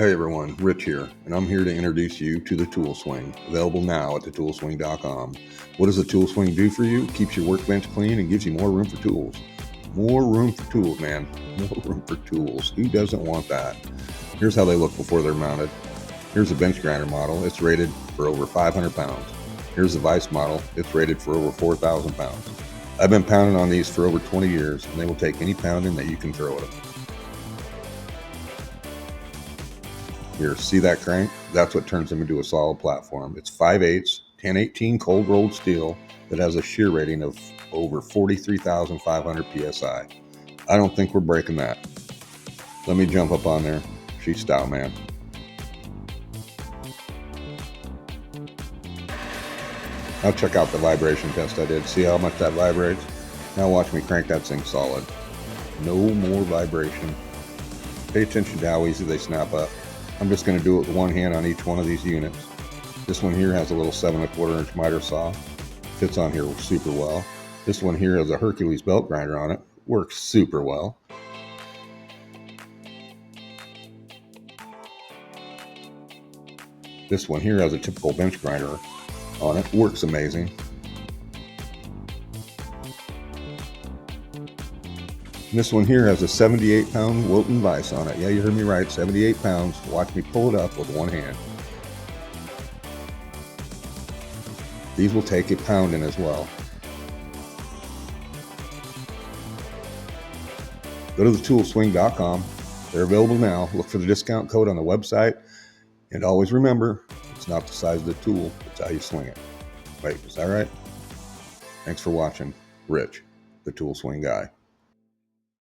Hey everyone, Rich here, and I'm here to introduce you to the Tool Swing, available now at thetoolswing.com. What does the Tool Swing do for you? It keeps your workbench clean and gives you more room for tools. More room for tools, man. More room for tools. Who doesn't want that? Here's how they look before they're mounted. Here's a bench grinder model. It's rated for over 500 pounds. Here's the vise model. It's rated for over 4,000 pounds. I've been pounding on these for over 20 years, and they will take any pounding that you can throw at them. Here, see that crank? That's what turns them into a solid platform. It's 5/8, 1018 cold rolled steel that has a shear rating of over 43,500 PSI. I don't think we're breaking that. Let me jump up on there. She's stout, man. Now check out the vibration test I did. See how much that vibrates? Now watch me crank that thing solid. No more vibration. Pay attention to how easy they snap up. I'm just going to do it with one hand on each one of these units. This one here has a little 7¼ inch miter saw. Fits on here super well. This one here has a Hercules belt grinder on it. Works super well. This one here has a typical bench grinder on it. Works amazing. And this one here has a 78-pound Wilton vise on it. Yeah, you heard me right, 78 pounds. Watch me pull it up with one hand. These will take a pounding as well. Go to thetoolswing.com. They're available now. Look for the discount code on the website. And always remember, it's not the size of the tool, it's how you swing it. Wait, is that right? Thanks for watching. Rich, the Tool Swing Guy.